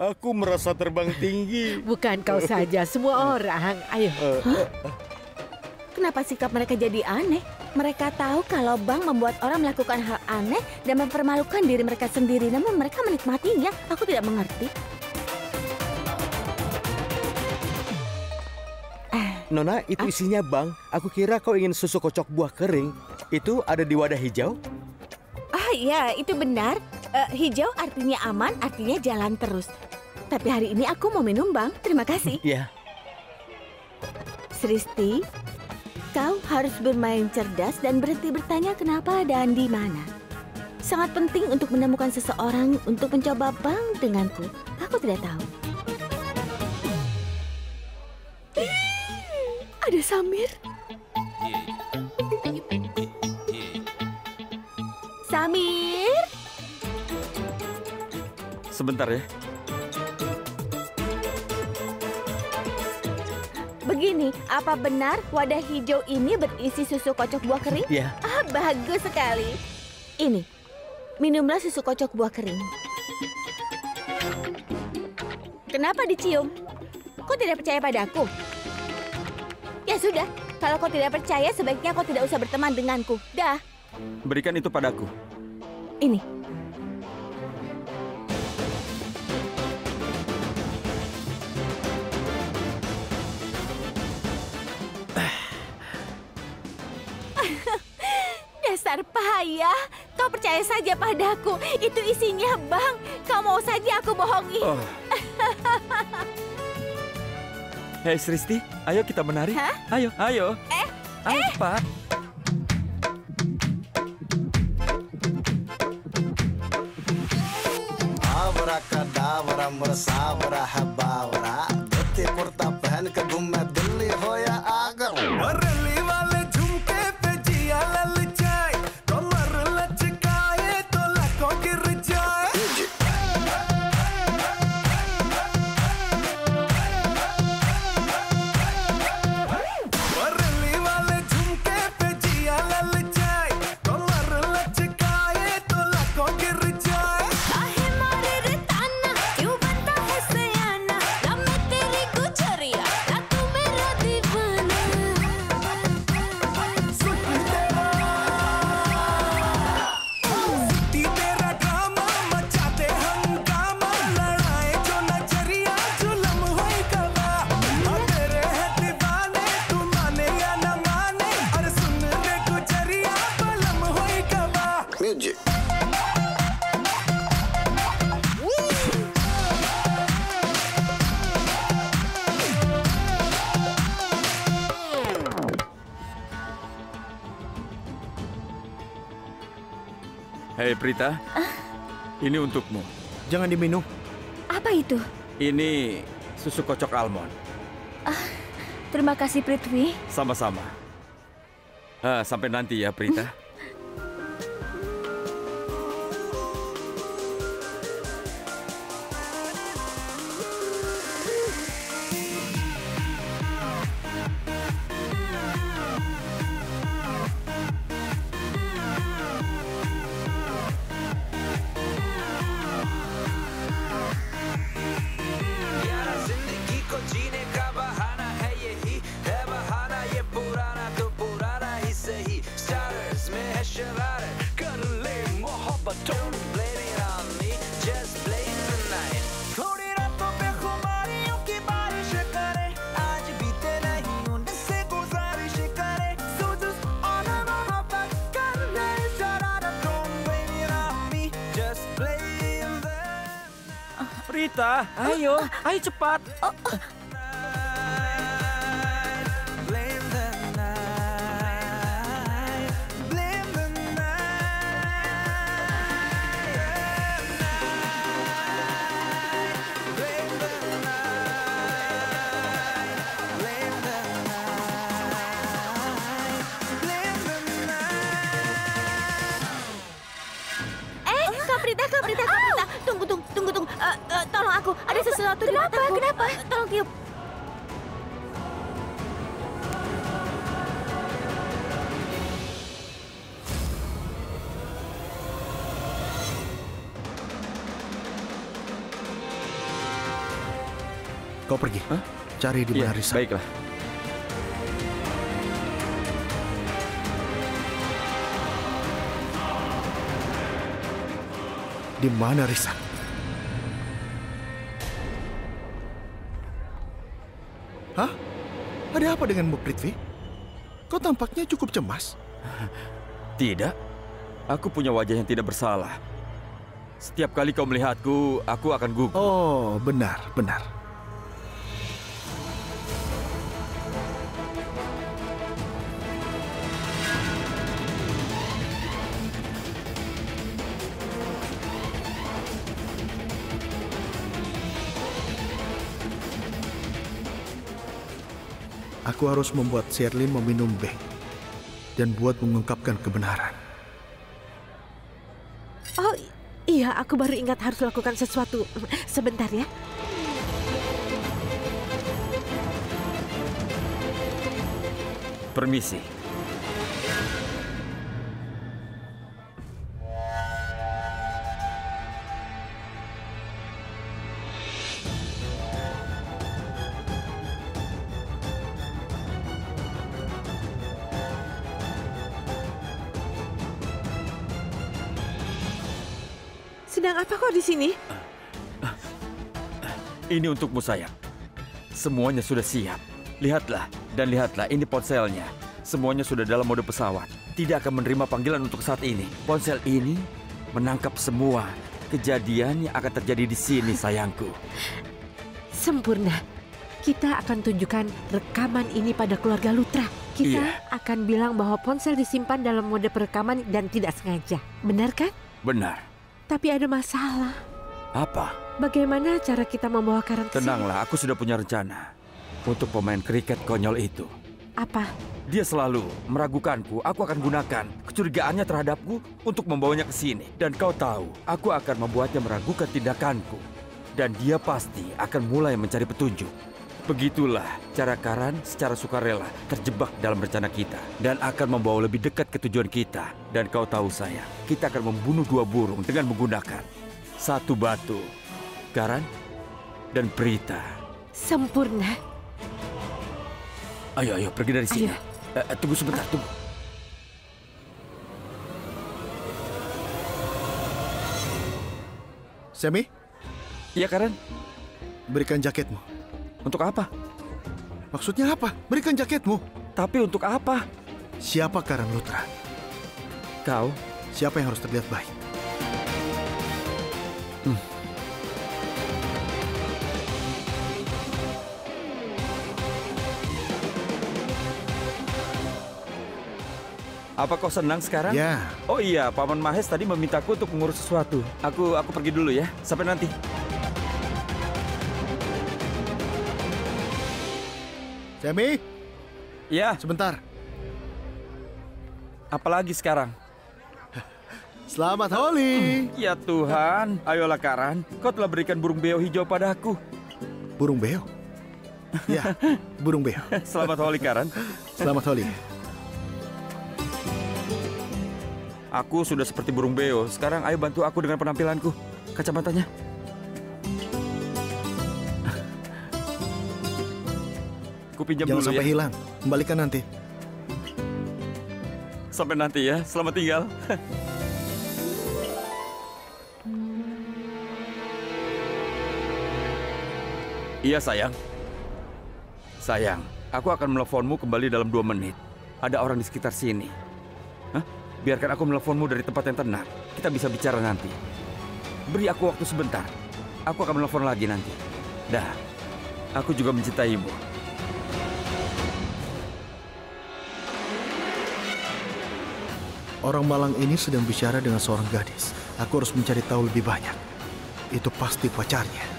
Aku merasa terbang tinggi. Bukan kau saja, semua orang. Ayo. Kenapa sikap mereka jadi aneh? Mereka tahu kalau Bang membuat orang melakukan hal aneh dan mempermalukan diri mereka sendiri, namun mereka menikmatinya. Aku tidak mengerti. Nona, itu isinya Bang. Aku kira kau ingin susu kocok buah kering. Itu ada di wadah hijau? Ah ya, itu benar. Hijau artinya aman, artinya jalan terus. Tapi hari ini aku mau minum, Bang. Terima kasih. Ya. Sristi, kau harus bermain cerdas dan berhenti bertanya kenapa dan di mana. Sangat penting untuk menemukan seseorang untuk mencoba Bang denganku. Aku tidak tahu. Ada Samir. Samir. Sebentar ya. Begini, apa benar wadah hijau ini berisi susu kocok buah kering? Ya. Ah, bagus sekali. Ini, minumlah susu kocok buah kering. Kenapa dicium? Kau tidak percaya padaku? Ya sudah, kalau kau tidak percaya sebaiknya kau tidak usah berteman denganku. Dah. Berikan itu padaku. Ini. Dasar payah. Kau percaya saja padaku. Itu isinya, Bang. Kau mau saja aku bohongi. Oh. Hei Sristi, ayo kita menari. Hah? Ayo, ayo. Apa? Abrakadabra mursabra hababra dhoti कुर्ता पहन के घूमे दिल्ली हो या आगरा रैली वाले झुमके पे जिया ललचाए कमर लचकाए तो लाखों गिर जाए रैली वाले झुमके पे जिया ललचाए कमर लचकाए तो लाखों गिर जाए Hei Prita, ini untukmu. Jangan diminum. Apa itu? Ini susu kocok almond. Terima kasih, Prithvi. Sama-sama. Sampai nanti ya Prita. Prita, ayo cepat. Kak Prita. Tunggu. Tolong aku. Ada sesuatu di mataku. Kenapa? Tolong tiup. Kau pergi. Hah? Cari di mana Risa. Baiklah. Di mana Risa? Hah? Ada apa denganmu, Prithvi? Kau tampaknya cukup cemas. Tidak. Aku punya wajah yang tidak bersalah. Setiap kali kau melihatku, aku akan gugup. Oh, benar, benar. Aku harus membuat Sherlyn meminum Beng dan buat mengungkapkan kebenaran. Oh iya, aku baru ingat harus lakukan sesuatu. Sebentar ya. Permisi. Sedang apa kau di sini? Ini untukmu, sayang. Semuanya sudah siap. Lihatlah, dan lihatlah, ini ponselnya. Semuanya sudah dalam mode pesawat. Tidak akan menerima panggilan untuk saat ini. Ponsel ini menangkap semua kejadian yang akan terjadi di sini, sayangku. Sempurna. Kita akan tunjukkan rekaman ini pada keluarga Lutra. Kita Iya. akan bilang bahwa ponsel disimpan dalam mode perekaman dan tidak sengaja. Benar kan? Benar. Tapi ada masalah. Apa? Bagaimana cara kita membawa Karan ke sini? Tenanglah, aku sudah punya rencana. Untuk pemain kriket konyol itu. Apa? Dia selalu meragukanku. Aku akan gunakan kecurigaannya terhadapku untuk membawanya ke sini. Dan kau tahu, aku akan membuatnya meragukan tindakanku. Dan dia pasti akan mulai mencari petunjuk. Begitulah cara Karan secara sukarela terjebak dalam rencana kita. Dan akan membawa lebih dekat ke tujuan kita. Dan kau tahu sayang, kita akan membunuh 2 burung dengan menggunakan 1 batu. Karan dan Prita. Sempurna. Ayo, pergi dari sini. Ayo. Tunggu sebentar, tunggu. Sammy, Iya, Karan. berikan jaketmu. Untuk apa? Maksudnya apa? Berikan jaketmu. Tapi untuk apa? Siapa Karan Lutra? Kau? Siapa yang harus terlihat baik? Apa kau senang sekarang? Ya, Oh iya, Paman Mahes tadi memintaku untuk mengurus sesuatu. Aku pergi dulu ya. Sampai nanti. Sammy, Ya, sebentar. apalagi sekarang? Selamat Holi. Ya Tuhan, ayolah Karan. Kau telah berikan burung beo hijau padaku. Burung beo. Ya, burung beo. Selamat Holi, Karan. Selamat Holi. Aku sudah seperti burung beo. Sekarang ayo bantu aku dengan penampilanku. Kacamatanya. Aku pinjam Jangan dulu sampai ya. hilang. Kembalikan nanti. Sampai nanti ya. Selamat tinggal. Iya sayang. Sayang, aku akan menelponmu kembali dalam 2 menit. Ada orang di sekitar sini. Hah? Biarkan aku menelponmu dari tempat yang tenang. Kita bisa bicara nanti. Beri aku waktu sebentar. Aku akan menelpon lagi nanti. Dah, aku juga mencintaimu. Orang malang ini sedang bicara dengan seorang gadis. Aku harus mencari tahu lebih banyak. Itu pasti pacarnya.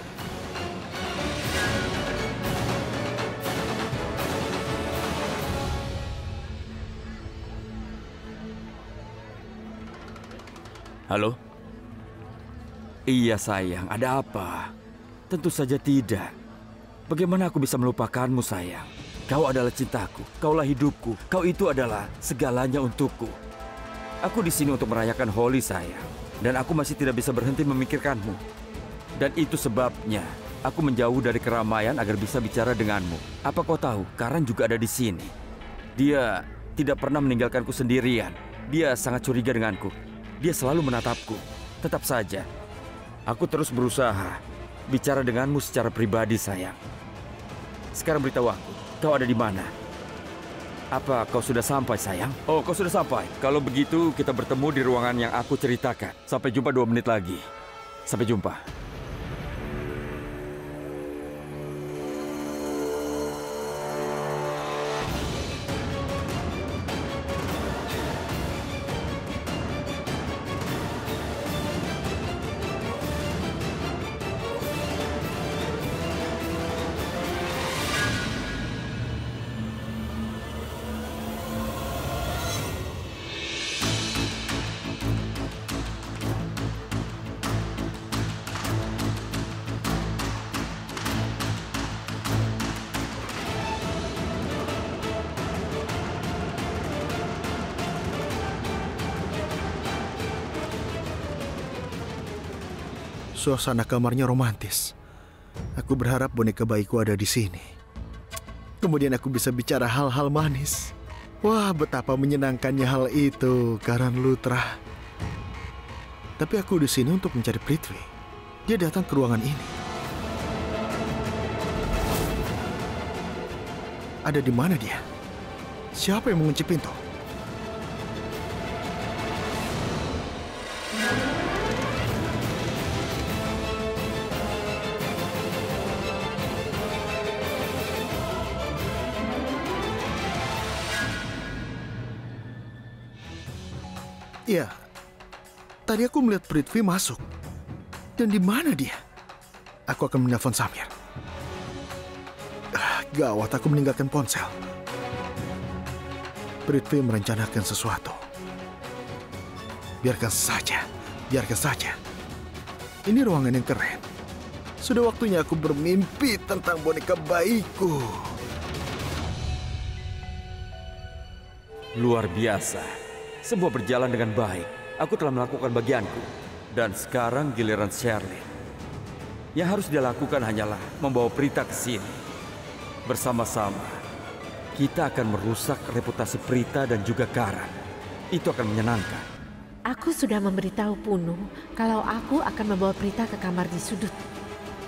Halo? Iya sayang, ada apa? Tentu saja tidak. Bagaimana aku bisa melupakanmu sayang? Kau adalah cintaku, kaulah hidupku, kau itu adalah segalanya untukku. Aku di sini untuk merayakan Holi sayang. Dan aku masih tidak bisa berhenti memikirkanmu. Dan itu sebabnya Aku menjauh dari keramaian agar bisa bicara denganmu. Apa kau tahu, Karan juga ada di sini. Dia tidak pernah meninggalkanku sendirian. Dia sangat curiga denganku. Dia selalu menatapku. Tetap saja, aku terus berusaha bicara denganmu secara pribadi, sayang. Sekarang beritahu aku, kau ada di mana? Apa kau sudah sampai, sayang? Oh, kau sudah sampai. Kalau begitu, kita bertemu di ruangan yang aku ceritakan. Sampai jumpa 2 menit lagi. Sampai jumpa. Suasana kamarnya romantis. Aku berharap boneka bayiku ada di sini. Kemudian aku bisa bicara hal-hal manis. Wah, betapa menyenangkannya hal itu, Karan Lutra. Tapi aku di sini untuk mencari Prithvi. Dia datang ke ruangan ini. Ada di mana dia? Siapa yang mengunci pintu? Ya, tadi aku melihat Prithvi masuk. Dan di mana dia? Aku akan menelpon Samir. Gawat, aku meninggalkan ponsel. Prithvi merencanakan sesuatu. Biarkan saja, biarkan saja. Ini ruangan yang keren. Sudah waktunya aku bermimpi tentang boneka bayiku. Luar biasa. Semua berjalan dengan baik. Aku telah melakukan bagianku. Dan sekarang giliran Sherlyn. Yang harus dia lakukan hanyalah membawa Prita ke sini. Bersama-sama, kita akan merusak reputasi Prita dan juga Karan. Itu akan menyenangkan. Aku sudah memberitahu Punu kalau aku akan membawa Prita ke kamar di sudut.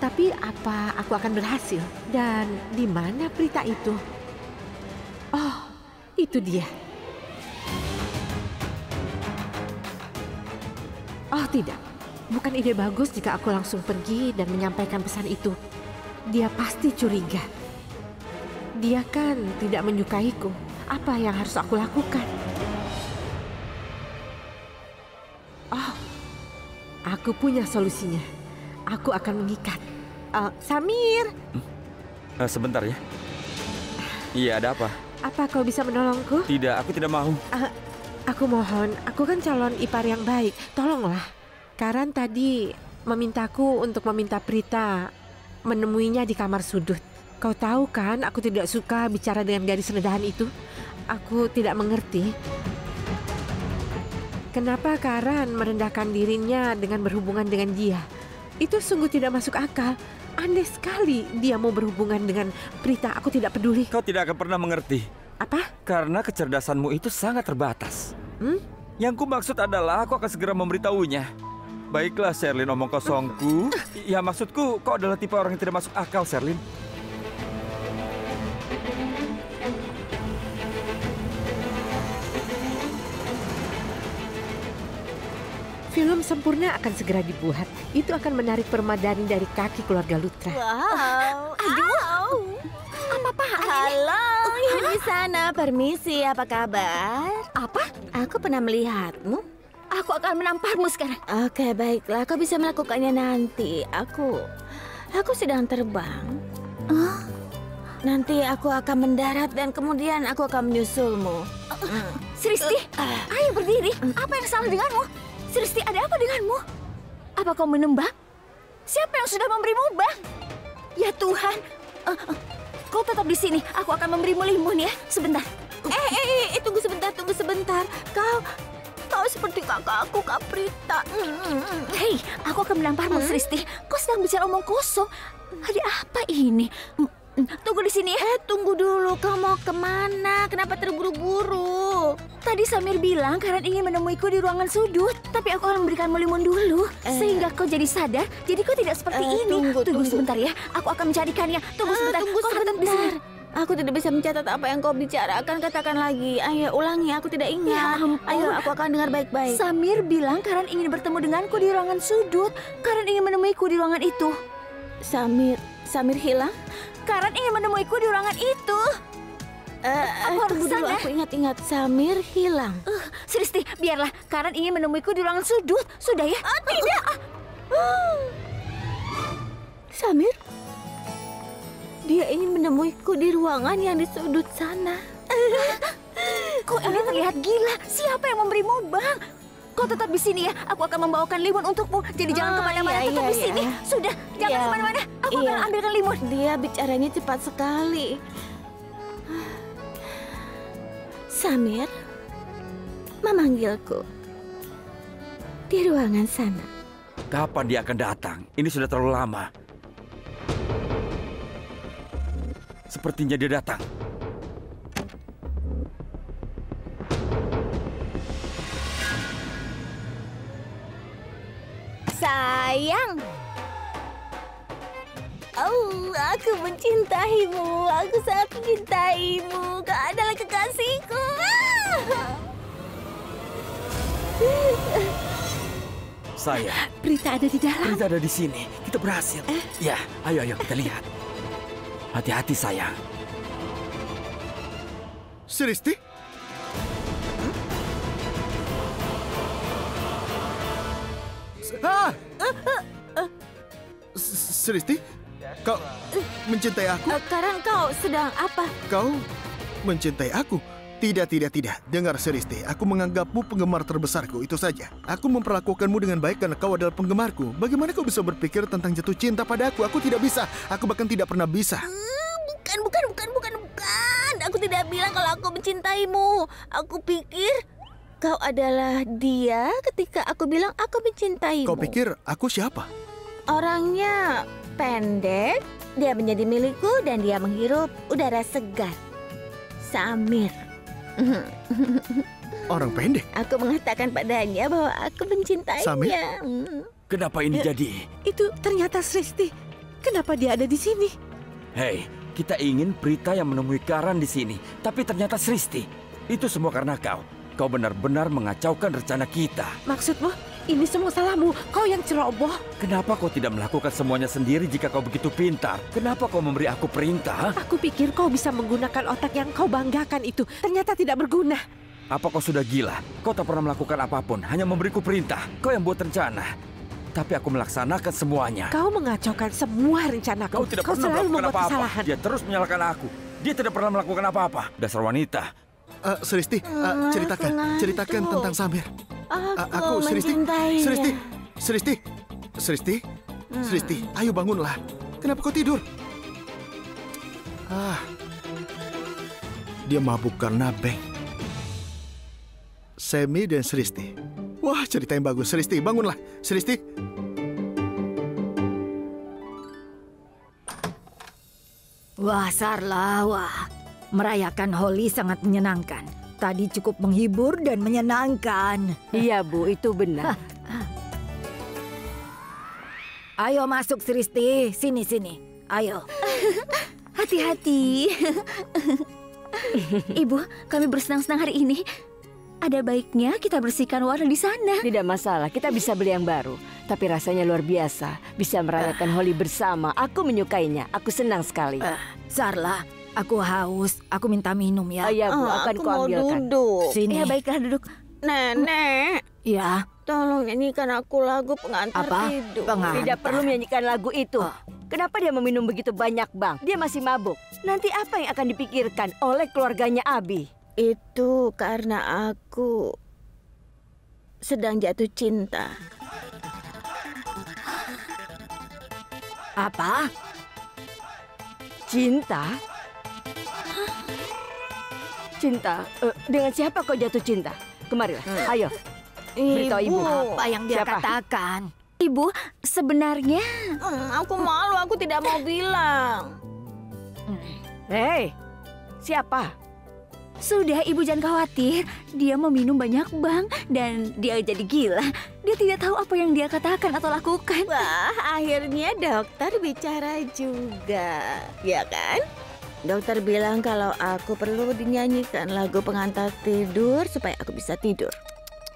Tapi apa aku akan berhasil? Dan di mana Prita itu? Oh, itu dia. Oh tidak, bukan ide bagus jika aku langsung pergi dan menyampaikan pesan itu. Dia pasti curiga. Dia kan tidak menyukaiku. Apa yang harus aku lakukan? Oh, aku punya solusinya. Aku akan mengikat. Samir. Sebentar ya. Iya, ada apa? Apa kau bisa menolongku? Tidak, aku tidak mau. Aku mohon, aku kan calon ipar yang baik. Tolonglah. Karan tadi memintaku untuk meminta Prita menemuinya di kamar sudut. Kau tahu kan, aku tidak suka bicara dengan gadis rendahan itu. Aku tidak mengerti. Kenapa Karan merendahkan dirinya dengan berhubungan dengan dia? Itu sungguh tidak masuk akal. Aneh sekali dia mau berhubungan dengan Prita. Aku tidak peduli. Kau tidak akan pernah mengerti. Apa? Karena kecerdasanmu itu sangat terbatas. Yang ku maksud adalah aku akan segera memberitahunya. Baiklah, Sherlyn, omong kosongku. Ya, maksudku, kau adalah tipe orang yang tidak masuk akal, Sherlyn. Film sempurna akan segera dibuat. Itu akan menarik permadani dari kaki keluarga Lutra. Wow. Aduh. Apa-apaan? Halo, yang di sana. Permisi, apa kabar? Apa? Aku pernah melihatmu. Aku akan menamparmu sekarang. Oke, baiklah. Kau bisa melakukannya nanti. Aku sedang terbang. Nanti aku akan mendarat dan kemudian aku akan menyusulmu. Sristi, ayo berdiri. Apa yang salah denganmu? Sristi, ada apa denganmu? Apa kau menembak? Siapa yang sudah memberimu bang? Ya Tuhan. Kau tetap di sini. Aku akan memberimu limun ya. Sebentar. Tunggu sebentar. Kau sama seperti kakak aku, Kak Prita. Hei, aku akan menamparmu, Sristi. Kau sedang bicara omong kosong. Ada apa ini? Tunggu di sini ya. Tunggu dulu, kau mau kemana? Kenapa terburu-buru? Tadi Samir bilang Karan ingin menemuiku di ruangan sudut. Tapi aku akan memberikanmu limun dulu. Sehingga kau jadi sadar, jadi kau tidak seperti ini. Tunggu sebentar ya, aku akan mencarikannya. Tunggu sebentar, kau tetap di sini. Aku tidak bisa mencatat apa yang kau bicarakan. Katakan lagi. Ayo, ulangi. Aku tidak ingat. Ayo, aku akan dengar baik-baik. Samir bilang Karan ingin bertemu denganku di ruangan sudut. Karan ingin menemuiku di ruangan itu. Samir hilang? Karan ingin menemuiku di ruangan itu. Aku harus dulu, aku ingat-ingat. Samir hilang. Sristi, biarlah. Karan ingin menemuiku di ruangan sudut. Sudah ya? Tidak. Samir? Dia ingin menemuiku di ruangan yang di sudut sana. Kok ini terlihat gila? Siapa yang memberimu, Bang? Kau tetap di sini ya. Aku akan membawakan limun untukmu. Jadi jangan kemana-mana, tetap di sini. Sudah, jangan kemana-mana. Aku akan ambilkan limun. Dia bicaranya cepat sekali. Samir memanggilku di ruangan sana. Kapan dia akan datang? Ini sudah terlalu lama. Sepertinya dia datang. Sayang. Oh, aku mencintaimu. Aku sangat mencintaimu. Kau adalah kekasihku. Saya. Prita ada di dalam. Prita ada di sini. Kita berhasil. Ya, ayo kita lihat. Hati-hati sayang. Sristi? Sristi? Kau mencintai aku? Karan, kau sedang apa? Kau mencintai aku? Tidak. Dengar Sristi, aku menganggapmu penggemar terbesarku, itu saja. Aku memperlakukanmu dengan baik karena kau adalah penggemarku. Bagaimana kau bisa berpikir tentang jatuh cinta pada aku? Aku tidak bisa. Aku bahkan tidak pernah bisa. Bukan. Aku tidak bilang kalau aku mencintaimu. Aku pikir kau adalah dia ketika aku bilang aku mencintaimu. Kau pikir aku siapa? Orangnya pendek, dia menjadi milikku dan dia menghirup udara segar. Samir. Orang pendek? Aku mengatakan padanya bahwa aku mencintainya. Samir? Kenapa ini jadi? Itu ternyata Sristi. Kenapa dia ada di sini? Hei, kita ingin Prita yang menemui Karan di sini, tapi ternyata Sristi. Itu semua karena kau. Kau benar-benar mengacaukan rencana kita. Maksudmu, ini semua salahmu. Kau yang ceroboh. Kenapa kau tidak melakukan semuanya sendiri jika kau begitu pintar? Kenapa kau memberi aku perintah? Aku pikir kau bisa menggunakan otak yang kau banggakan itu. Ternyata tidak berguna. Apa kau sudah gila? Kau tak pernah melakukan apapun, hanya memberiku perintah. Kau yang buat rencana. Tapi aku melaksanakan semuanya. Kau mengacaukan semua rencanaku. Kau tidak pernah selalu melakukan membuat apa-apa. kesalahan. Dia terus menyalahkan aku. Dia tidak pernah melakukan apa-apa. Dasar wanita. Sristi, ceritakan tentang Samir. Aku mencintainya. Sristi, ayo bangunlah. Kenapa kau tidur? Dia mabuk karena Beng. Semi dan Sristi. Wah, cerita yang bagus. Sristi, bangunlah. Sristi. Wah, Sarla, wah. Merayakan Holi sangat menyenangkan. Tadi cukup menghibur dan menyenangkan. Iya, Bu, itu benar. Ayo masuk, Sristi. Sini. Ayo. Hati-hati. Ibu, kami bersenang-senang hari ini. Ada baiknya kita bersihkan warna di sana. Tidak masalah, kita bisa beli yang baru. Tapi rasanya luar biasa. Bisa merayakan Holi bersama. Aku menyukainya. Aku senang sekali. Sarla, aku haus. Aku minta minum ya. Iya, Bu, akan aku kuambilkan. mau duduk. Sini. Ya, baiklah duduk. Nenek, Ya, tolong nyanyikan aku lagu pengantar Apa? tidur. Pengantar. Tidak perlu menyanyikan lagu itu. Kenapa dia meminum begitu banyak, Bang? Dia masih mabuk. Nanti apa yang akan dipikirkan oleh keluarganya Abi? Itu karena aku sedang jatuh cinta. apa? Cinta? Cinta? Dengan siapa kau jatuh cinta? Kemarilah, ayo. Beritahu ibu. Apa yang dia Siapa? katakan? Ibu, sebenarnya aku malu, aku tidak mau bilang. Hei, siapa? Sudah, Ibu jangan khawatir. Dia meminum banyak bang dan dia jadi gila. Dia tidak tahu apa yang dia katakan atau lakukan. Wah, akhirnya dokter bicara juga, ya kan? Dokter bilang kalau aku perlu dinyanyikan lagu pengantar tidur supaya aku bisa tidur.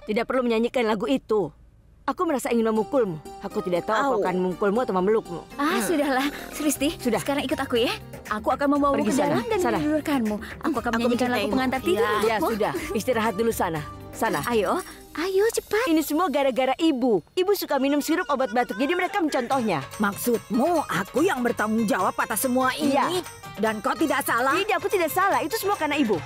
Tidak perlu menyanyikan lagu itu. Aku merasa ingin memukulmu. Aku tidak tahu aku akan memukulmu atau memelukmu. Sudahlah, Sristi. Sudah. Sekarang ikut aku ya. Aku akan membawamu Pergi ke dalam dan sana. menidurkanmu. Aku akan menyanyikan lagu pengantar tidur Ya, untukmu. sudah. Istirahat dulu sana. Sana. Ayo, cepat. Ini semua gara-gara ibu. Ibu suka minum sirup obat batuk, jadi mereka mencontohnya. Maksudmu aku yang bertanggung jawab atas semua ini? Iya. Dan kau tidak salah? Tidak, aku tidak salah. Itu semua karena ibu.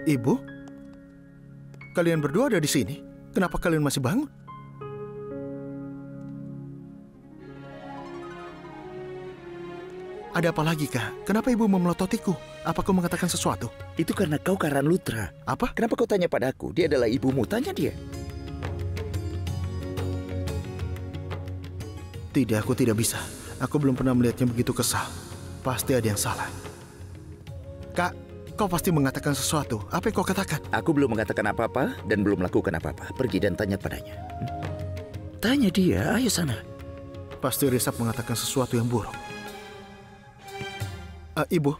Ibu? Kalian berdua ada di sini? Kenapa kalian masih bangun? Ada apa lagi, Kak? Kenapa ibu memelototiku? Apa kau mengatakan sesuatu? Itu karena kau Karan Lutra. Apa? Kenapa kau tanya padaku? Dia adalah ibumu. Tanya dia. Tidak, aku tidak bisa. Aku belum pernah melihatnya begitu kesal. Pasti ada yang salah. Kak, kau pasti mengatakan sesuatu. Apa yang kau katakan? Aku belum mengatakan apa-apa dan belum melakukan apa-apa. Pergi dan tanya padanya. Tanya dia. Ayo sana. Pasti Risap mengatakan sesuatu yang buruk. Ibu,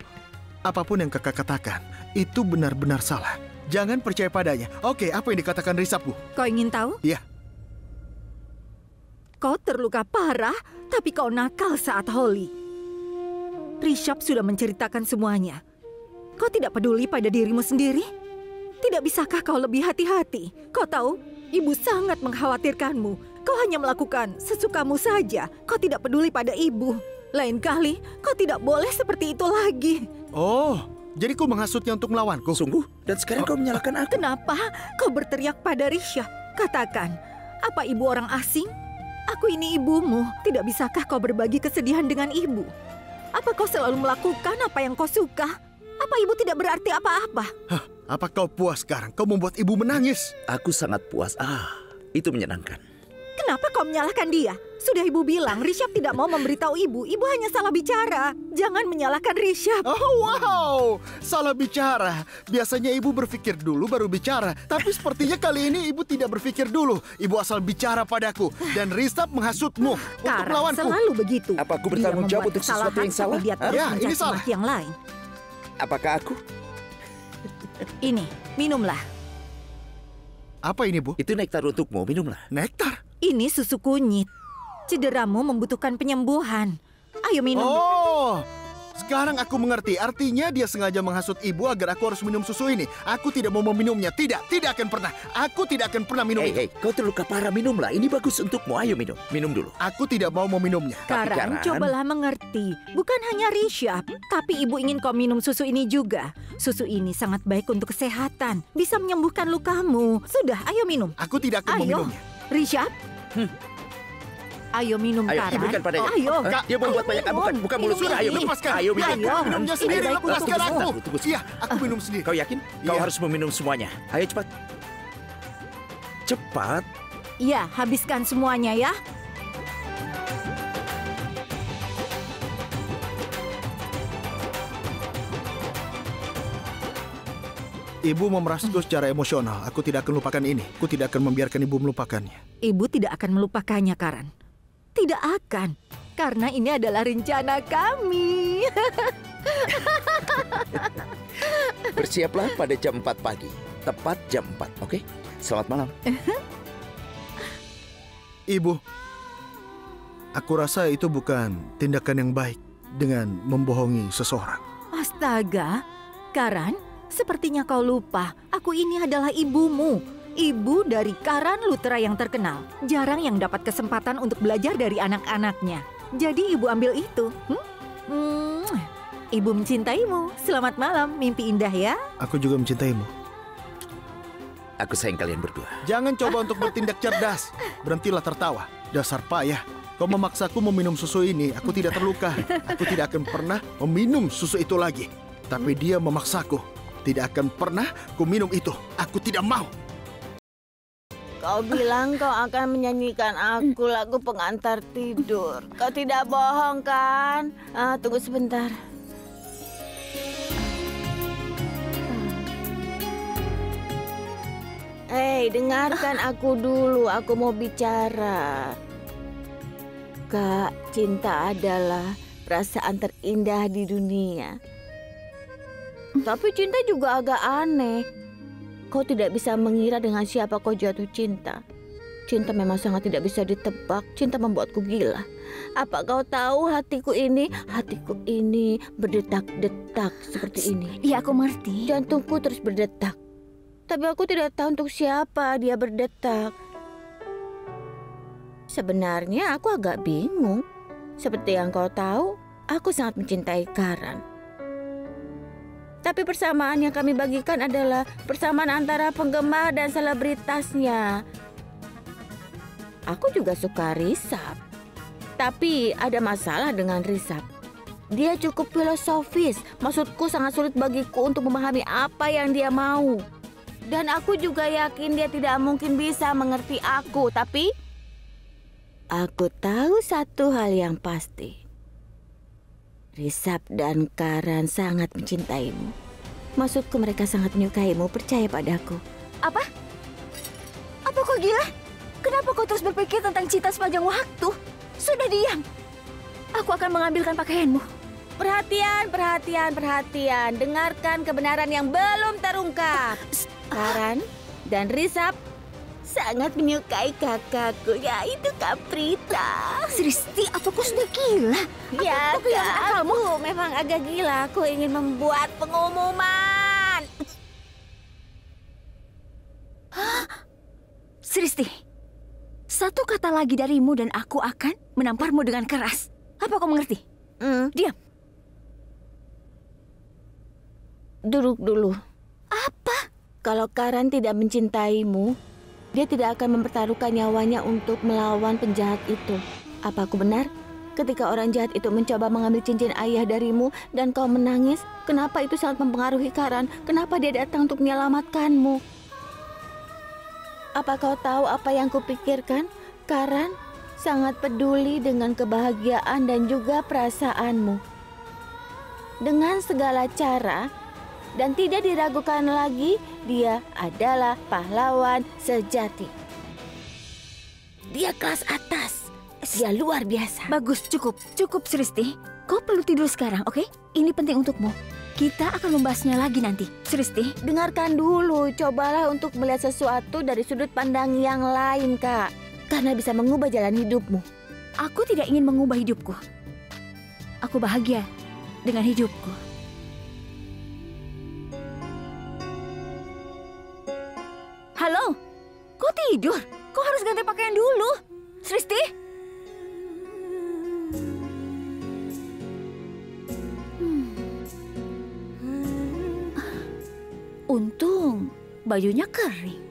apapun yang kakak katakan, itu benar-benar salah. Jangan percaya padanya. Oke, apa yang dikatakan Risap, Bu? Kau ingin tahu? Iya. Kau terluka parah, tapi kau nakal saat Holi. Rishab sudah menceritakan semuanya. Kau tidak peduli pada dirimu sendiri? Tidak bisakah kau lebih hati-hati? Kau tahu, ibu sangat mengkhawatirkanmu. Kau hanya melakukan sesukamu saja. Kau tidak peduli pada ibu. Lain kali, kau tidak boleh seperti itu lagi. Oh, jadi kau menghasutnya untuk melawanku? Sungguh? Dan sekarang kau menyalahkan aku? Kenapa kau berteriak pada Rishab? Katakan, apa ibu orang asing? Aku ini ibumu. Tidak bisakah kau berbagi kesedihan dengan ibu? Apa kau selalu melakukan apa yang kau suka? Apa ibu tidak berarti apa-apa? Hah, apa kau puas sekarang? Kau membuat ibu menangis. Aku sangat puas. Itu menyenangkan. Kenapa kau menyalahkan dia? Sudah ibu bilang, Rishab tidak mau memberitahu ibu. Ibu hanya salah bicara. Jangan menyalahkan Rishab. Oh, wow. Salah bicara. Biasanya ibu berpikir dulu baru bicara. Tapi sepertinya kali ini ibu tidak berpikir dulu. Ibu asal bicara padaku. Dan Risap menghasutmu untuk Karena melawanku. selalu begitu. Apa aku bertanggung Dia jawab membuat untuk sesuatu yang kesalahan, salah? tapi dia terus Ya, ini mencaci salah. maki yang lain. Apakah aku? Ini, minumlah. Apa ini, Bu? Itu nektar untukmu. Minumlah. Nektar? Ini susu kunyit. Cederamu membutuhkan penyembuhan. Ayo minum. Oh, sekarang aku mengerti. Artinya dia sengaja menghasut ibu agar aku harus minum susu ini. Aku tidak mau meminumnya. Tidak akan pernah. Aku tidak akan pernah minum itu. Hei, kau terluka parah. Minumlah. Ini bagus untukmu. Ayo minum. Minum dulu. Aku tidak mau meminumnya. Karan, Karan. cobalah mengerti. Bukan hanya Rishab, tapi ibu ingin kau minum susu ini juga. Susu ini sangat baik untuk kesehatan. Bisa menyembuhkan lukamu. Sudah, ayo minum. Aku tidak akan Ayo, meminumnya. Rishab. Ayo minum, Ayo, Karan. berikan padanya. Ayo. Hah? Dia membuat banyak amukan. Buka mulut Minum sudah. Ayo ini. minum. Lepaskan. Ayo minum. Ayo. Minumnya sendiri. Ini baik Lepaskan untuk aku. tunggu. Iya, aku minum sendiri. Kau yakin? Kau Iya. harus meminum semuanya. Ayo cepat. Cepat. Iya, habiskan semuanya ya. Ibu memerasku secara emosional. Aku tidak akan lupakan ini. Aku tidak akan membiarkan ibu melupakannya. Ibu tidak akan melupakannya, Karan. Tidak akan. Karena ini adalah rencana kami. Bersiaplah pada jam 4 pagi. Tepat jam 4, oke? Selamat malam. Ibu, aku rasa itu bukan tindakan yang baik dengan membohongi seseorang. Astaga, Karan, sepertinya kau lupa. Aku ini adalah ibumu. Ibu dari Karan Lutra yang terkenal. Jarang yang dapat kesempatan untuk belajar dari anak-anaknya. Jadi ibu ambil itu. Ibu mencintaimu. Selamat malam, mimpi indah ya. Aku juga mencintaimu. Aku sayang kalian berdua. Jangan coba untuk bertindak cerdas. Berhentilah tertawa. Dasar payah. Kau memaksaku meminum susu ini, aku tidak terluka. Aku tidak akan pernah meminum susu itu lagi. Tapi dia memaksaku. Tidak akan pernah ku minum itu. Aku tidak mau. Kau bilang kau akan menyanyikan aku lagu pengantar tidur. Kau tidak bohong kan? Tunggu sebentar. Hei, dengarkan aku dulu. Aku mau bicara. Kak, cinta adalah perasaan terindah di dunia. Tapi cinta juga agak aneh. Kau tidak bisa mengira dengan siapa kau jatuh cinta. Cinta memang sangat tidak bisa ditebak. Cinta membuatku gila. Apa kau tahu hatiku ini berdetak-detak seperti ini. Iya, aku mengerti. Jantungku terus berdetak. Tapi aku tidak tahu untuk siapa dia berdetak. Sebenarnya aku agak bingung. Seperti yang kau tahu, aku sangat mencintai Karan. Tapi persamaan yang kami bagikan adalah persamaan antara penggemar dan selebritasnya. Aku juga suka Risab. Tapi ada masalah dengan Risab. Dia cukup filosofis. Maksudku sangat sulit bagiku untuk memahami apa yang dia mau. Dan aku juga yakin dia tidak mungkin bisa mengerti aku. Tapi aku tahu satu hal yang pasti. Risab dan Karan sangat mencintaimu. Maksudku mereka sangat menyukaimu, percaya padaku. Apa? Apa kau gila? Kenapa kau terus berpikir tentang cinta sepanjang waktu? Sudah diam. Aku akan mengambilkan pakaianmu. Perhatian. Dengarkan kebenaran yang belum terungkap. Karan dan Risab sangat menyukai kakakku, yaitu Kak Prita. Sristi, apa kau sudah gila? Ya, kamu memang agak gila. Aku ingin membuat pengumuman. Sristi, satu kata lagi darimu dan aku akan menamparmu dengan keras. Apa kau mengerti? Diam. Duduk dulu. Apa? Kalau Karan tidak mencintaimu, dia tidak akan mempertaruhkan nyawanya untuk melawan penjahat itu. Apa aku benar? Ketika orang jahat itu mencoba mengambil cincin ayah darimu dan kau menangis, kenapa itu sangat mempengaruhi Karan? Kenapa dia datang untuk menyelamatkanmu? Apa kau tahu apa yang kupikirkan? Karan sangat peduli dengan kebahagiaan dan juga perasaanmu. Dengan segala cara, dan tidak diragukan lagi, dia adalah pahlawan sejati. Dia kelas atas. Dia luar biasa. Bagus, cukup. Cukup, Sristi. Kau perlu tidur sekarang, oke? Ini penting untukmu. Kita akan membahasnya lagi nanti. Sristi, dengarkan dulu. Cobalah untuk melihat sesuatu dari sudut pandang yang lain, Kak. Karena bisa mengubah jalan hidupmu. Aku tidak ingin mengubah hidupku. Aku bahagia dengan hidupku. Halo, kok tidur? Kau harus ganti pakaian dulu. Sristi? Untung bajunya kering.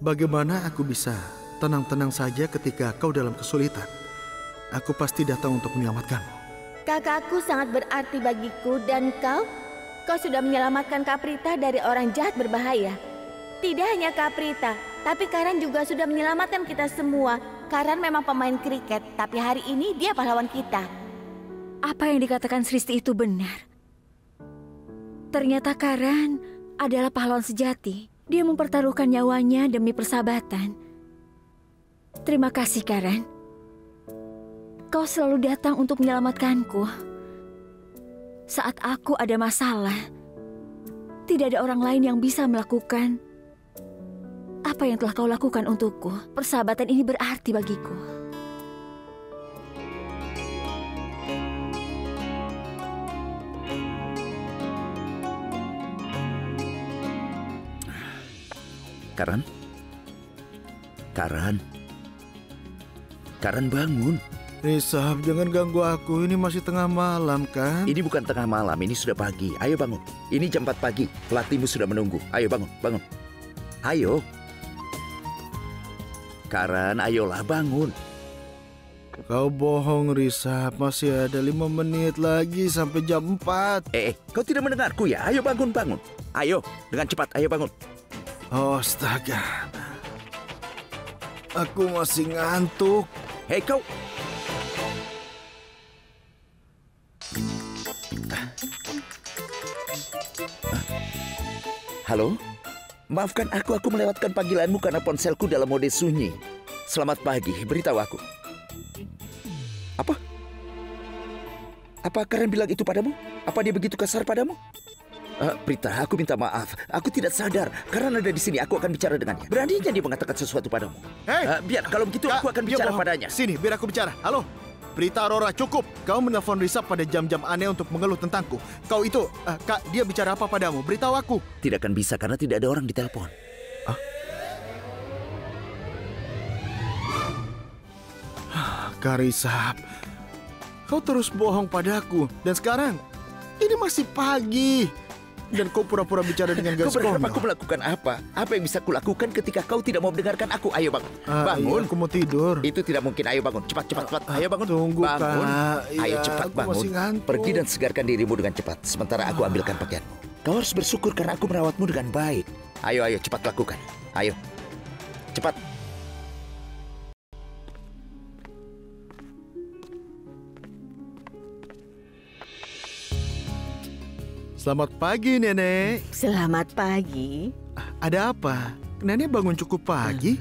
Bagaimana aku bisa tenang-tenang saja ketika kau dalam kesulitan? Aku pasti datang untuk menyelamatkanmu. Kakakku sangat berarti bagiku dan kau sudah menyelamatkan Kak Prita dari orang jahat berbahaya. Tidak hanya Kak Prita, tapi Karan juga sudah menyelamatkan kita semua. Karan memang pemain kriket, tapi hari ini dia pahlawan kita. Apa yang dikatakan Sristi itu benar. Ternyata Karan adalah pahlawan sejati. Dia mempertaruhkan nyawanya demi persahabatan. Terima kasih, Karan. Kau selalu datang untuk menyelamatkanku. Saat aku ada masalah, tidak ada orang lain yang bisa melakukan apa yang telah kau lakukan untukku. Persahabatan ini berarti bagiku. Karan bangun. Risab, jangan ganggu aku. Ini masih tengah malam, kan? Ini bukan tengah malam, ini sudah pagi. Ayo bangun. Ini jam 4 pagi. Pelatihmu sudah menunggu. Ayo bangun, bangun. Ayo. Karan, ayolah bangun. Kau bohong, Risab. Masih ada 5 menit lagi sampai jam 4. Kau tidak mendengarku ya? Ayo bangun, bangun. Ayo, dengan cepat, ayo bangun. Oh, astaga. Aku masih ngantuk. Hei, kau. Halo? Maafkan aku melewatkan panggilanmu karena ponselku dalam mode sunyi. Selamat pagi, beritahu aku. Apa? Apa Karen bilang itu padamu? Apa dia begitu kasar padamu? Prita, aku minta maaf. Aku tidak sadar. Karena ada di sini, aku akan bicara dengannya. Beraninya dia mengatakan sesuatu padamu. Hei! Biar, kalau begitu aku akan bicara padanya. Sini, biar aku bicara. Halo? Prita Aurora, cukup. Kau menelpon Risab pada jam-jam aneh untuk mengeluh tentangku. Kau itu, Kak, dia bicara apa padamu? Beritahu aku. Tidak akan bisa karena tidak ada orang di telepon. Kak Risab, kau terus bohong padaku. Dan sekarang, ini masih pagi. Dan kau pura-pura bicara dengan gadis kau berharap konyol. aku melakukan apa? Apa yang bisa kulakukan ketika kau tidak mau mendengarkan aku? Ayo bangun. Bangun. Iya, aku mau tidur. Itu tidak mungkin. Ayo bangun. Cepat, cepat, cepat. Ayo bangun. Tunggu, bangun. Kak. Ayo Iya, cepat aku bangun. masih ngantuk. Pergi dan segarkan dirimu dengan cepat. Sementara aku ambilkan pakaianmu. Kau harus bersyukur karena aku merawatmu dengan baik. Ayo, ayo, cepat lakukan. Ayo. Cepat. Selamat pagi, Nenek. Selamat pagi. Ada apa? Nenek bangun cukup pagi?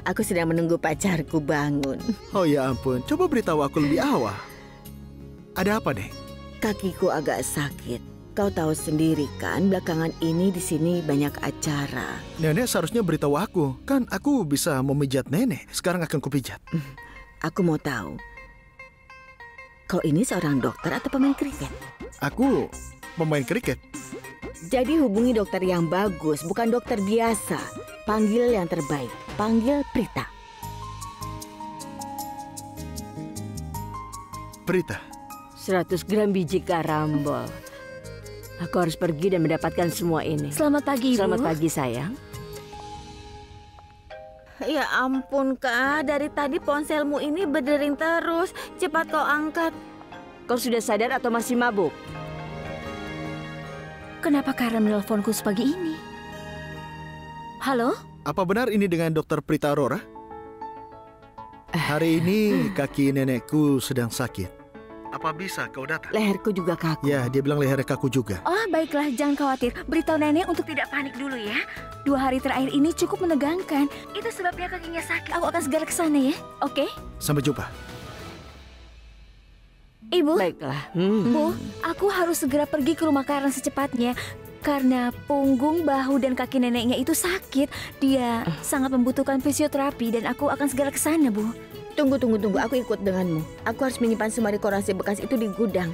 Aku sedang menunggu pacarku bangun. Oh ya ampun, coba beritahu aku lebih awal. Ada apa, Nek? Kakiku agak sakit. Kau tahu sendiri kan, belakangan ini di sini banyak acara. Nenek seharusnya beritahu aku. Kan aku bisa memijat Nenek. Sekarang akan kupijat. Aku mau tahu, kau ini seorang dokter atau pemain kriket? Aku pemain kriket. Jadi hubungi dokter yang bagus, bukan dokter biasa. Panggil yang terbaik. Panggil Prita. Prita. 100 gram biji karambol. Aku harus pergi dan mendapatkan semua ini. Selamat pagi, Ibu. Selamat pagi, sayang. Ya ampun, Kak. Dari tadi ponselmu ini berdering terus. Cepat kau angkat. Kau sudah sadar atau masih mabuk? Kenapa Karen menelponku sepagi ini? Halo? Apa benar ini dengan Dokter Prita Aurora? Hari ini kaki nenekku sedang sakit. Apa bisa kau datang? Leherku juga kaku. Ya, dia bilang leher kaku juga. Oh, baiklah, jangan khawatir. Beritahu nenek untuk tidak panik dulu ya. 2 hari terakhir ini cukup menegangkan. Itu sebabnya kakinya sakit. Aku akan segera ke sana ya. Oke? Sampai jumpa. Ibu. Baiklah. Bu, aku harus segera pergi ke rumah Karen secepatnya. Karena punggung, bahu, dan kaki neneknya itu sakit. Dia sangat membutuhkan fisioterapi dan aku akan segera ke sana, Bu. Tunggu. Aku ikut denganmu. Aku harus menyimpan semua dekorasi bekas itu di gudang.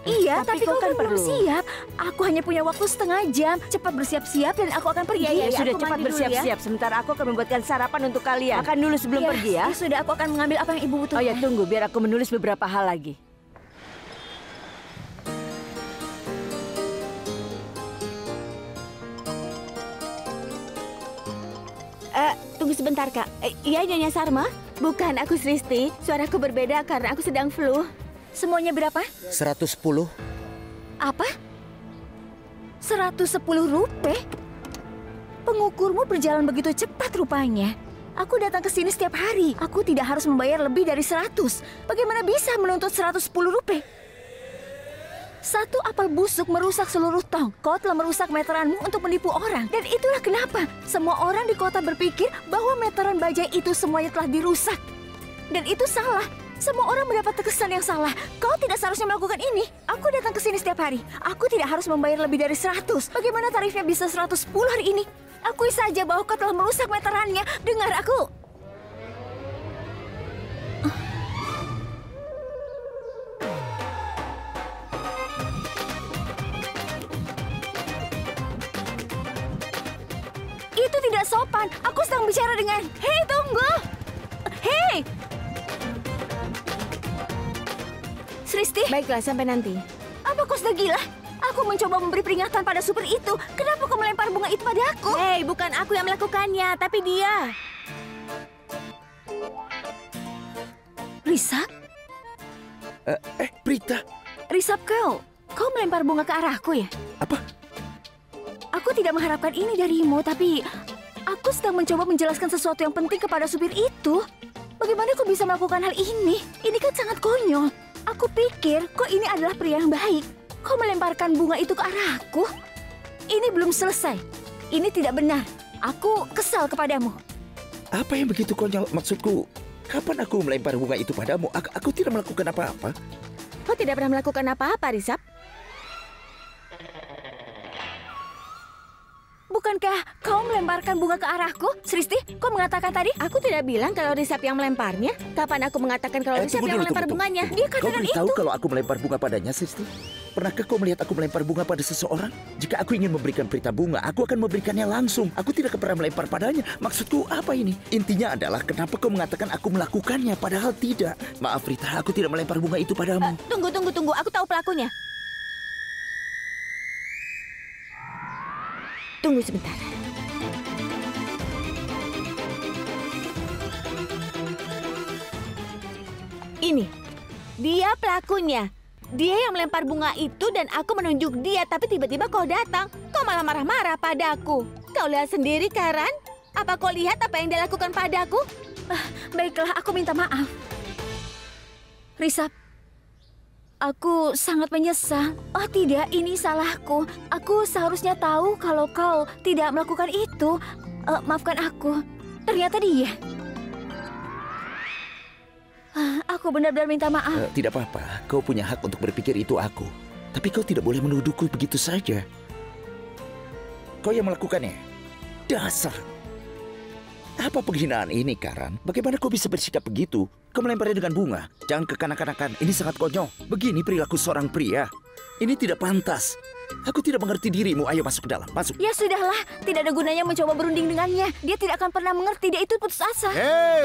Iya, tapi kau kan belum perlu. siap. Aku hanya punya waktu setengah jam. Cepat bersiap-siap dan aku akan pergi. Ya, sudah aku cepat mandi dulu bersiap-siap. Sementara aku akan membuatkan sarapan untuk kalian. Makan dulu sebelum pergi ya. Sudah, aku akan mengambil apa yang Ibu butuhkan. Oh ya, tunggu. Biar aku menulis beberapa hal lagi. Tunggu sebentar, Kak. Iya, Nyonya Sarma? Bukan, aku Sristi. Suaraku berbeda karena aku sedang flu. Semuanya berapa? 110. Apa? 110 rupiah? Pengukurmu berjalan begitu cepat rupanya. Aku datang ke sini setiap hari. Aku tidak harus membayar lebih dari 100. Bagaimana bisa menuntut 110 rupiah? 1 apel busuk merusak seluruh tong. Kau telah merusak meteranmu untuk menipu orang. Dan itulah kenapa semua orang di kota berpikir bahwa meteran bajai itu semuanya telah dirusak. Dan itu salah. Semua orang mendapat kesan yang salah. Kau tidak seharusnya melakukan ini. Aku datang ke sini setiap hari. Aku tidak harus membayar lebih dari 100. Bagaimana tarifnya bisa 110 hari ini? Akui saja bahwa kau telah merusak meterannya. Dengar aku. Itu tidak sopan. Aku sedang bicara dengan... Hei, tunggu! Hei! Sristi. Baiklah, sampai nanti. Apa kau sudah gila? Aku mencoba memberi peringatan pada supir itu. Kenapa kau melempar bunga itu pada aku? Hei, bukan aku yang melakukannya, tapi dia. Risap? Prita. Risap kau melempar bunga ke arahku ya? Apa? Aku tidak mengharapkan ini darimu, tapi aku sedang mencoba menjelaskan sesuatu yang penting kepada supir itu. Bagaimana kau bisa melakukan hal ini? Ini kan sangat konyol. Aku pikir kau ini adalah pria yang baik. Kau melemparkan bunga itu ke arahku. Ini belum selesai. Ini tidak benar. Aku kesal kepadamu. Apa yang begitu konyol? Maksudku, kapan aku melempar bunga itu padamu? Aku tidak melakukan apa-apa. Kau tidak pernah melakukan apa-apa, Risap. Bukankah kau melemparkan bunga ke arahku? Sristi, kau mengatakan tadi? Aku tidak bilang kalau Risap yang melemparnya. Kapan aku mengatakan kalau Risap yang melempar bunganya? Dia Kau katakan beritahu itu. kalau aku melempar bunga padanya, Sisti? Pernahkah kau melihat aku melempar bunga pada seseorang? Jika aku ingin memberikan Prita bunga, aku akan memberikannya langsung. Aku tidak pernah melempar padanya. Maksudku apa ini? Intinya adalah kenapa kau mengatakan aku melakukannya, padahal tidak. Maaf Prita, aku tidak melempar bunga itu padamu. Tunggu. Aku tahu pelakunya. Tunggu sebentar. Ini, dia pelakunya. Dia yang melempar bunga itu dan aku menunjuk dia, tapi tiba-tiba kau datang. Kau malah marah-marah padaku. Kau lihat sendiri, Karan? Apa kau lihat apa yang dia lakukan padaku? Baiklah, aku minta maaf. Risap, aku sangat menyesal. Oh tidak, ini salahku. Aku seharusnya tahu kalau kau tidak melakukan itu. Maafkan aku. Ternyata dia. Aku benar-benar minta maaf. Tidak apa-apa, kau punya hak untuk berpikir itu aku. Tapi kau tidak boleh menuduhku begitu saja. Kau yang melakukannya. Dasar. Apa penghinaan ini, Karan? Bagaimana kau bisa bersikap begitu? Kau melemparnya dengan bunga. Jangan kekanak-kanakan, ini sangat konyol. Begini perilaku seorang pria. Ini tidak pantas. Aku tidak mengerti dirimu. Ayo masuk ke dalam, masuk. Ya sudahlah, tidak ada gunanya mencoba berunding dengannya. Dia tidak akan pernah mengerti, dia itu putus asa.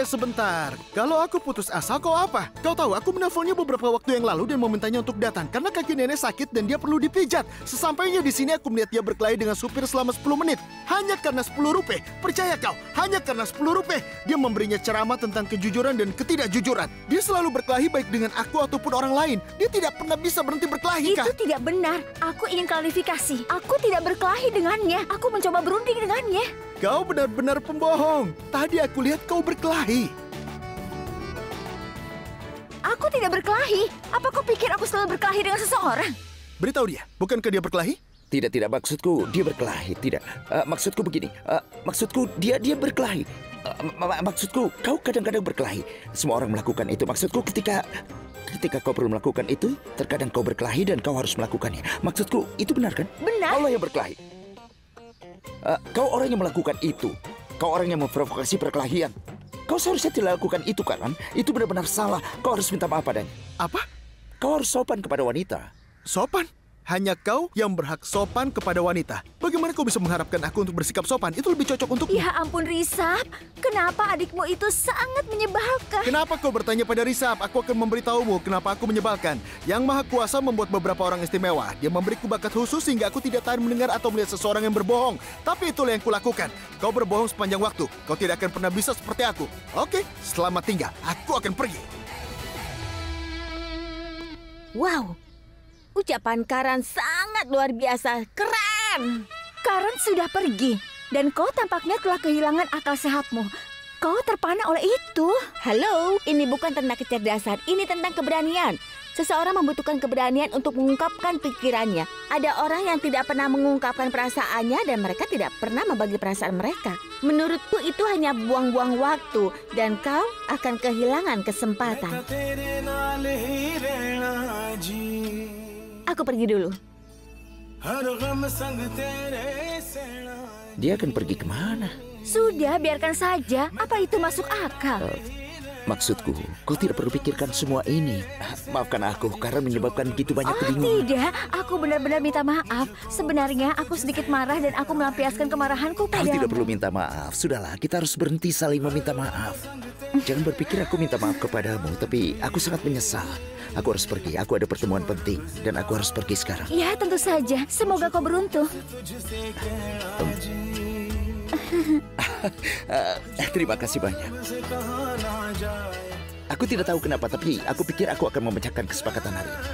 Sebentar. Kalau aku putus asa, kau apa? Kau tahu, aku menelponnya beberapa waktu yang lalu dan memintanya untuk datang karena kaki nenek sakit dan dia perlu dipijat. Sesampainya di sini, aku melihat dia berkelahi dengan supir selama 10 menit. Hanya karena 10 rupiah. Percaya kau, hanya karena 10 rupiah. Dia memberinya ceramah tentang kejujuran dan ketidakjujuran. Dia selalu berkelahi baik dengan aku ataupun orang lain. Dia tidak pernah bisa berhenti berkelahi, Itu tidak benar. Aku ingin klarifikasi. Aku tidak berkelahi dengannya. Aku mencoba berunding dengannya. Kau benar-benar pembohong. Tadi aku lihat kau berkelahi. Aku tidak berkelahi. Apa kau pikir aku selalu berkelahi dengan seseorang? Beritahu dia, bukankah dia berkelahi? Tidak, maksudku dia berkelahi. Tidak, maksudku begini. Maksudku dia berkelahi. Maksudku kau kadang-kadang berkelahi. Semua orang melakukan itu. Maksudku ketika kau perlu melakukan itu, terkadang kau berkelahi dan kau harus melakukannya. Maksudku itu benar kan? Benar. Kaulah yang berkelahi. Kau orang yang melakukan itu. Kau orang yang memprovokasi perkelahian. Kau seharusnya tidak lakukan itu, Karan. Itu benar-benar salah. Kau harus minta maaf padanya. Apa? Kau harus sopan kepada wanita. Sopan? Hanya kau yang berhak sopan kepada wanita. Bagaimana kau bisa mengharapkan aku untuk bersikap sopan? Itu lebih cocok untukmu. Ya ampun Risap, kenapa adikmu itu sangat menyebalkan? Kenapa kau bertanya pada Risap? Aku akan memberitahumu kenapa aku menyebalkan. Yang Maha Kuasa membuat beberapa orang istimewa. Dia memberiku bakat khusus sehingga aku tidak tahan mendengar atau melihat seseorang yang berbohong. Tapi itulah yang kulakukan. Kau berbohong sepanjang waktu. Kau tidak akan pernah bisa seperti aku. Oke, selamat tinggal. Aku akan pergi. Wow. Ucapan Karan sangat luar biasa. Keren! Karan sudah pergi, dan kau tampaknya telah kehilangan akal sehatmu. Kau terpana oleh itu. Halo, ini bukan tentang kecerdasan, ini tentang keberanian. Seseorang membutuhkan keberanian untuk mengungkapkan pikirannya. Ada orang yang tidak pernah mengungkapkan perasaannya dan mereka tidak pernah membagi perasaan mereka. Menurutku itu hanya buang-buang waktu dan kau akan kehilangan kesempatan. Aku pergi dulu. Dia akan pergi kemana? Sudah, biarkan saja. Apa itu masuk akal? Maksudku, kau tidak perlu pikirkan semua ini. Maafkan aku karena menyebabkan begitu banyak kebingungan. Tidak, aku benar-benar minta maaf. Sebenarnya aku sedikit marah dan aku melampiaskan kemarahanku Kau padamu. tidak perlu minta maaf. Sudahlah, kita harus berhenti saling meminta maaf. Jangan berpikir aku minta maaf kepadamu, tapi aku sangat menyesal. Aku harus pergi, aku ada pertemuan penting, dan aku harus pergi sekarang. Ya, tentu saja. Semoga kau beruntung. Terima kasih banyak. Aku tidak tahu kenapa, tapi aku pikir aku akan memecahkan kesepakatan hari ini.